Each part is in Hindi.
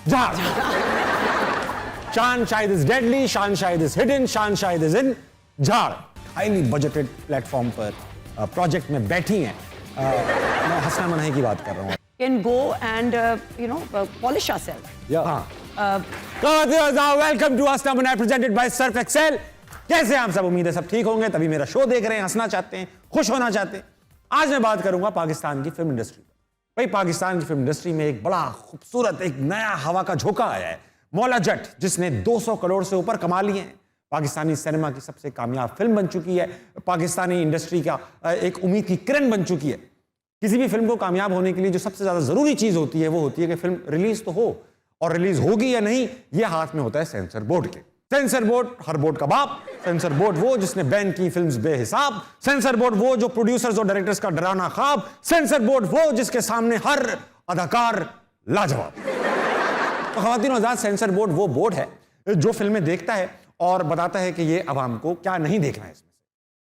झाड़। शान शायद इज डेडली, शान शायद इज हिडन, शान शायद इज इन झाड़। हाईली बजटेड प्लेटफॉर्म पर प्रोजेक्ट में बैठी हैं। मैं हसना मनाही की बात कर रहा हूँ। Can go and polish ourselves. Welcome to हसना मनाही प्रेजेंटेड बाय सर्फ एक्सेल। कैसे आप सब? उम्मीद है सब ठीक होंगे, तभी मेरा शो देख रहे हैं, हंसना चाहते हैं, खुश होना चाहते हैं। आज मैं बात करूंगा पाकिस्तान की फिल्म इंडस्ट्री। भाई पाकिस्तान की फिल्म इंडस्ट्री में एक बड़ा खूबसूरत एक नया हवा का झोंका आया है। मौला जट, जिसने 200 करोड़ से ऊपर कमा लिए हैं, पाकिस्तानी सिनेमा की सबसे कामयाब फिल्म बन चुकी है, पाकिस्तानी इंडस्ट्री का एक उम्मीद की किरण बन चुकी है। किसी भी फिल्म को कामयाब होने के लिए जो सबसे ज्यादा जरूरी चीज होती है वो होती है कि फिल्म रिलीज तो हो, और रिलीज होगी या नहीं ये हाथ में होता है सेंसर बोर्ड के। सेंसर बोर्ड हर बोर्ड का बाप, सेंसर बोर्ड वो जिसने बैन की फिल्म्स बेहिसाब, सेंसर बोर्ड वो जो प्रोड्यूसर्स और डायरेक्टर्स का डरावना ख्वाब, सेंसर बोर्ड वो जिसके सामने हर अदाकार लाजवाब। तो ख़वातीन और हज़रात, सेंसर बोर्ड वो बोर्ड है जो फिल्में देखता है और बताता है कि ये अवाम को क्या नहीं देखना है। इसमें से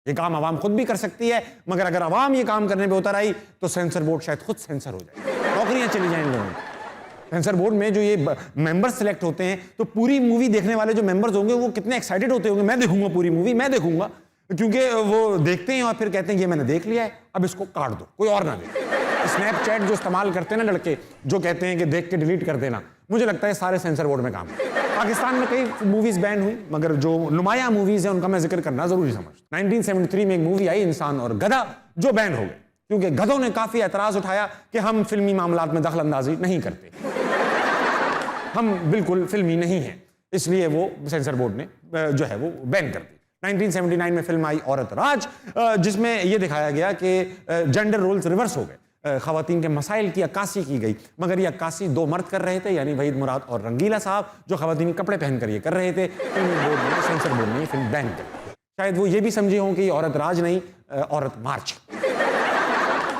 ये काम अवाम खुद भी कर सकती है, मगर अगर अवाम ये काम करने पे उतर आई तो सेंसर बोर्ड शायद खुद सेंसर हो जाए, नौकरियां चली जाएं इन लोगों की। सेंसर बोर्ड में जो ये मेंबर्स सिलेक्ट होते हैं, तो पूरी मूवी देखने वाले जो मेंबर्स होंगे वो कितने एक्साइटेड होते होंगे, मैं देखूंगा पूरी मूवी, मैं देखूंगा, क्योंकि वो देखते हैं और फिर कहते हैं ये मैंने देख लिया है, अब इसको काट दो, कोई और ना देखे। स्नैपचैट जो इस्तेमाल करते हैं ना लड़के, जो कहते हैं कि देख के डिलीट कर देना, मुझे लगता है सारे सेंसर बोर्ड में काम है। पाकिस्तान में कई मूवीज बैन हुई, मगर जो नुमाया मूवीज है उनका मैं जिक्र करना जरूरी समझता। 1973 में एक मूवी आई इंसान और गधा, जो बैन हो गए, क्योंकि गधों ने काफी एतराज उठाया कि हम फिल्मी मामलात में दखल अंदाजी नहीं करते, हम बिल्कुल फिल्मी नहीं हैं, इसलिए वो सेंसर बोर्ड ने जो है वो बैन कर दी। 1979 में फिल्म आई औरत राज, जिसमें यह दिखाया गया कि जेंडर रोल्स रिवर्स हो गए, खवातीन के मसाइल की अक्कासी की गई, मगर ये अक्कासी दो मर्द कर रहे थे, यानी वहीद मुराद और रंगीला साहब, जो खवातीनी कपड़े पहन कर ये कर रहे थे। फिल्म बोर्ड ने, सेंसर बोर्ड ने ये फिल्म बैन कर दी। शायद वो ये भी समझे हों कि ये औरत राज नहीं, औरत मार्च।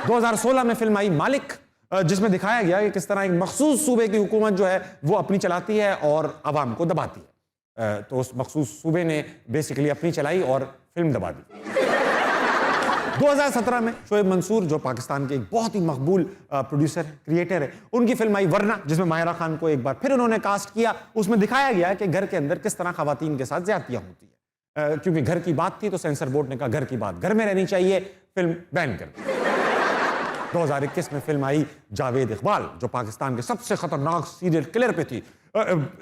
2016 में फिल्म आई मालिक, जिसमें दिखाया गया कि किस तरह एक मखसूस सूबे की हुकूमत जो है वो अपनी चलाती है और आवाम को दबाती है। तो उस मखसूस सूबे ने बेसिकली अपनी चलाई और फिल्म दबा दी। 2017 में शोएब मंसूर, जो पाकिस्तान के एक बहुत ही मकबूल प्रोड्यूसर क्रिएटर है, उनकी फिल्म आई वरना, जिसमें माहिरा खान को एक बार फिर उन्होंने कास्ट किया। उसमें दिखाया गया कि घर के अंदर किस तरह खवातीन के साथ ज्यादतियां होती है। क्योंकि घर की बात थी तो सेंसर बोर्ड ने कहा घर की बात घर में रहनी चाहिए, फिल्म बैन कर दी। 2021 में फिल्म आई जावेद इकबाल, जो पाकिस्तान के सबसे खतरनाक सीरियल किलर पे थी।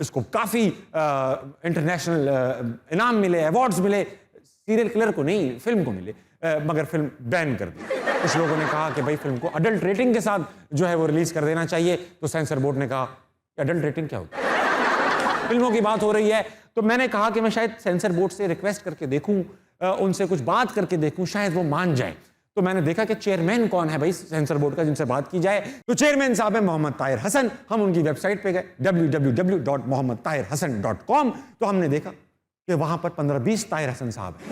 इसको काफी इंटरनेशनल इनाम मिले, अवार्ड्स मिले, सीरियल किलर को नहीं, फिल्म को मिले, मगर फिल्म बैन कर दी। कुछ लोगों ने कहा कि भाई फिल्म को अडल्ट रेटिंग के साथ जो है वो रिलीज कर देना चाहिए, तो सेंसर बोर्ड ने कहा अडल्ट रेटिंग क्या होती है? फिल्मों की बात हो रही है, तो मैंने कहा कि मैं शायद सेंसर बोर्ड से रिक्वेस्ट करके देखूं, उनसे कुछ बात करके देखूं, शायद वो मान जाए। तो मैंने देखा कि चेयरमैन कौन है भाई सेंसर बोर्ड का, जिनसे बात की जाए। तो चेयरमैन साहब है मोहम्मद ताहिर हसन। हम उनकी वेबसाइट पे गए www.mohammedtahirhasan.com। तो हमने देखा कि वहां पर 15-20 ताहिर हसन साहब हैं।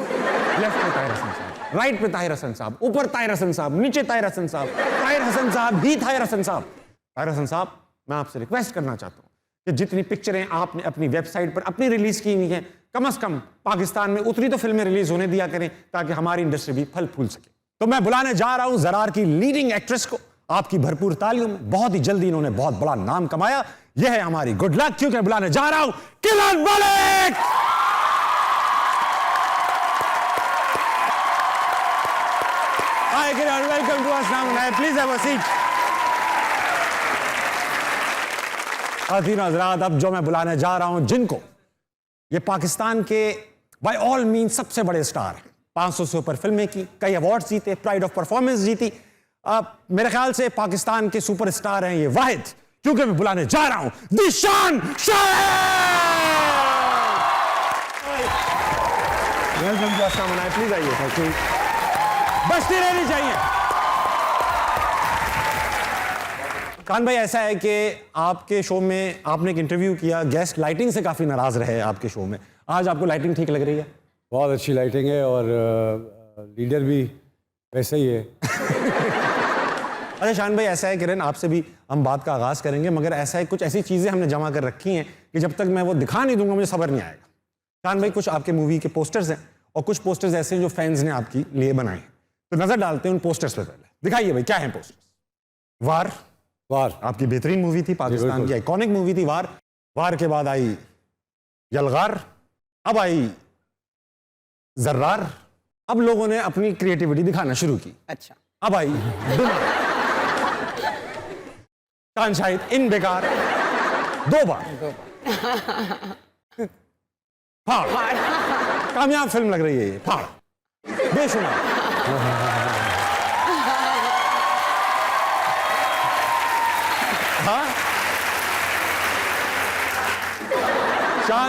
लेफ्ट पे ताहिर हसन साहब, राइट पे ताहिर हसन साहब, ऊपर ताहिर हसन साहब, नीचे ताहिर हसन साहब, ताहिर हसन साहब ही ताहिर हसन साहब। ताहिर हसन साहब, मैं आपसे रिक्वेस्ट करना चाहता हूँ कि जितनी पिक्चरें आपने अपनी वेबसाइट पर अपनी रिलीज की हुई हैं, कम से कम पाकिस्तान में उतनी तो फिल्में रिलीज होने दिया करें, ताकि हमारी इंडस्ट्री भी फल फूल सके। तो मैं बुलाने जा रहा हूं ज़रार की लीडिंग एक्ट्रेस को, आपकी भरपूर तालियों में। बहुत ही जल्दी इन्होंने बहुत बड़ा नाम कमाया, यह है हमारी गुड लक, क्योंकि बुलाने जा रहा हूं किरण मलिक। हाय किरण, वेलकम टू हसना मनाही, प्लीज हैव अ सीट। हज़रात, अब जो मैं बुलाने जा रहा हूं, जिनको ये पाकिस्तान के बाय ऑल मीन सबसे बड़े स्टार हैं, 500 से ऊपर फिल्में की, कई अवार्ड जीते, प्राइड ऑफ परफॉर्मेंस जीती, मेरे ख्याल से पाकिस्तान के सुपरस्टार हैं ये वाहिद, क्योंकि मैं बुलाने जा रहा हूं दिशान शाहिद। वेलकम टू हसना मनाही, प्लीज आइए। Thank you. बचती रहनी चाहिए। खान भाई, ऐसा है कि आपके शो में आपने एक इंटरव्यू किया, गेस्ट लाइटिंग से काफी नाराज रहे आपके शो में, आज आपको लाइटिंग ठीक लग रही है? बहुत अच्छी लाइटिंग है और लीडर भी वैसे ही है। अच्छा शान भाई, ऐसा है किरण, आपसे भी हम बात का आगाज़ करेंगे, मगर ऐसा है कुछ ऐसी चीज़ें हमने जमा कर रखी हैं कि जब तक मैं वो दिखा नहीं दूंगा मुझे सब्र नहीं आएगा। शान भाई, कुछ आपके मूवी के पोस्टर्स हैं और कुछ पोस्टर्स ऐसे हैं जो फैंस ने आपकी लिए बनाए हैं, तो नज़र डालते हैं उन पोस्टर्स पर। पहले दिखाइए भाई, क्या है पोस्टर्स? वार, वार। आपकी बेहतरीन मूवी थी, पाकिस्तान बिल्कुल। की आइकॉनिक मूवी थी वार। वार के बाद आई यलगार, अब आई जर्रार। अब लोगों ने अपनी क्रिएटिविटी दिखाना शुरू की। अच्छा, अब आई दुनिया, शाहिद इन बेकार, 2 बार फाड़। कामयाब फिल्म लग रही है ये, फाड़, बेशुमार। हाँ,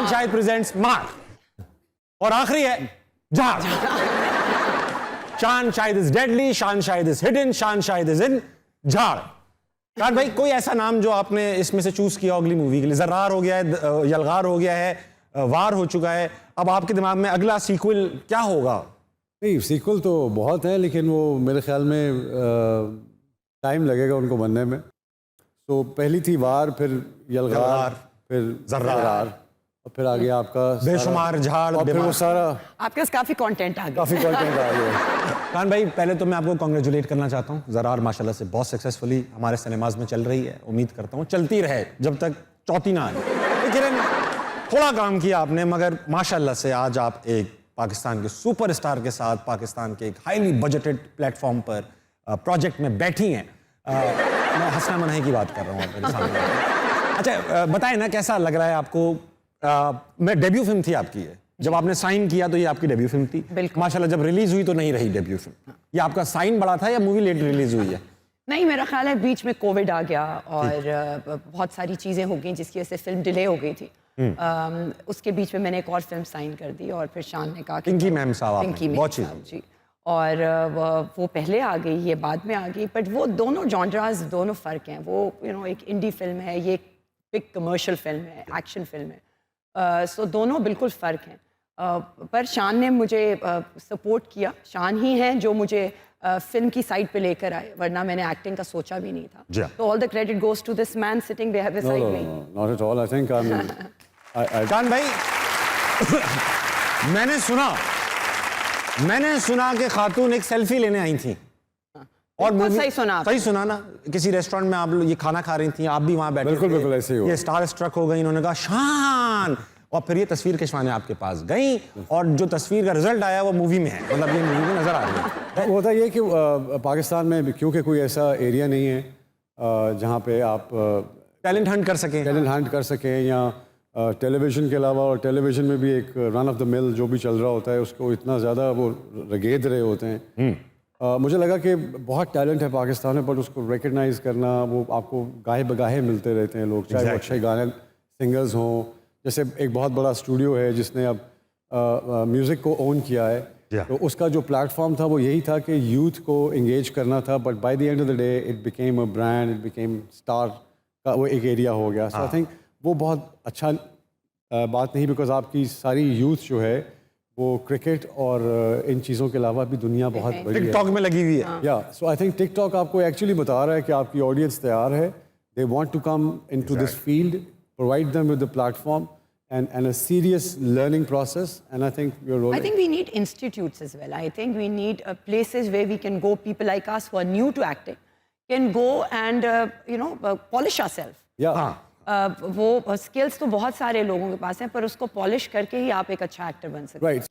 शाहिद प्रेजेंट्स मार, और आखिरी है जहाज। Shahid is deadly, Shahid is hidden, Shahid is in झाड़। कान भाई, कोई ऐसा नाम जो आपने इसमें से चूज किया अगली मूवी के लिए? जर्रार हो गया है, यलगार हो गया है, वार हो चुका है, अब आपके दिमाग में अगला सीक्वल क्या होगा? नहीं, सीक्वल तो बहुत है, लेकिन वो मेरे ख्याल में टाइम लगेगा उनको बनने में। तो पहली थी वार, फिर यलगार, फिर जर्रार, और फिर आगे आपका बेशुमार झाड़, और फिर वो सारा आपके पास काफी कंटेंट आ गया। काफ़ी कंटेंट आ गया। कान भाई, पहले तो मैं आपको कॉन्ग्रेचुलेट करना चाहता हूँ। जर्रार माशाल्लाह से बहुत सक्सेसफुली हमारे सिनेमाज में चल रही है। उम्मीद करता हूँ चलती रहे जब तक चौथी ना आए। लेकिन थोड़ा काम किया आपने, मगर माशाल्लाह से आज आप एक पाकिस्तान के सुपरस्टार के साथ पाकिस्तान के एक हाईली बजटेड प्लेटफॉर्म पर प्रोजेक्ट में बैठी हैं। मैं हसना मनाही की बात कर रहा हूँ आप मेरे सामने। अच्छा, बताएं ना कैसा लग रहा है आपको? मैं डेब्यू फिल्म थी आपकी ये, जब आपने साइन किया तो ये आपकी डेब्यू फिल्म थी। बिल्कुल। माशाल्लाह जब रिलीज हुई तो नहीं रही डेब्यू फिल्म। ये आपका साइन बड़ा था या मूवी लेट रिलीज हुई है? नहीं, मेरा ख्याल है बीच में कोविड आ गया और बहुत सारी चीज़ें हो गई जिसकी वजह से फिल्म डिले हो गई थी। उसके बीच में मैंने एक और फिल्म साइन कर दी और फिर शान ने कहा कि पिंकी मैम साहब आपने, पिंकी मैम बहुत साहब जी, और वो पहले आ गई, ये बाद में आ गई, बट वो दोनों जॉनराज दोनों फ़र्क हैं। वो एक इंडी फिल्म है, ये एक बिग कमर्शियल फिल्म है, एक्शन फिल्म है। सो दोनों बिल्कुल फ़र्क हैं। पर शान ने मुझे सपोर्ट किया। शान ही हैं जो मुझे फिल्म की साइड पे लेकर आए, वरना मैंने एक्टिंग का सोचा भी नहीं था। तो all the credit goes to this man sitting beside me. Not at all. I think जान भाई, मैंने सुना कि खातून एक सेल्फी लेने आई थी। और बिल्कुल सही सुना आपने। सही सुना ना? किसी रेस्टोरेंट में आप लोग ये खाना खा रही थी, आप भी वहां बैठे बिल्कुल थे। बिल्कुल ऐसे ही हुआ। ये स्टार स्ट्रक हो गई, इन्होंने कहा शान, और फिर ये तस्वीर खिंचवाने आपके पास गई, और जो तस्वीर का रिजल्ट आया वो मूवी में है, मतलब ये मूवी में नजर आ रही है। वो होता ये कि पाकिस्तान में क्योंकि कोई ऐसा एरिया नहीं है जहाँ पे आप टैलेंट हंट कर सके। टैलेंट हंट कर सकें, या टेलीविज़न के अलावा, और टेलीविज़न में भी एक रन ऑफ द मिल जो भी चल रहा होता है उसको इतना ज़्यादा वो रगेद रहे होते हैं। मुझे लगा कि बहुत टैलेंट है पाकिस्तान में, बट उसको रिकग्नाइज़ करना, वो आपको गाहे बगाहे मिलते रहते हैं लोग, चाहे वो अच्छे गाने सिंगर्स हों। जैसे एक बहुत बड़ा स्टूडियो है जिसने अब म्यूज़िक को ओन किया है, तो उसका जो प्लेटफॉर्म था वो यही था कि यूथ को इंगेज करना था, but by the end of the day it became a brand, it became star का वो एक एरिया हो गया। सो आई थिंक वो बहुत अच्छा बात नहीं, बिकॉज आपकी सारी यूथ जो है वो क्रिकेट और इन चीज़ों के अलावा भी दुनिया बहुत बड़ी है, टिकटॉक में लगी हुई है। या सो आई थिंक टिकटॉक आपको एक्चुअली बता रहा है कि आपकी ऑडियंस तैयार है, they want to come into this field, provide them with the platform and a serious learning process, and I think you're rolling. I think we need institutes as well. I think we need places where we can go, people like us who are new to acting can go and polish ourselves. Yeah. वो skills तो बहुत सारे लोगों के पास हैं, पर उसको polish करके ही आप एक अच्छा actor बन सकते हैं। Right.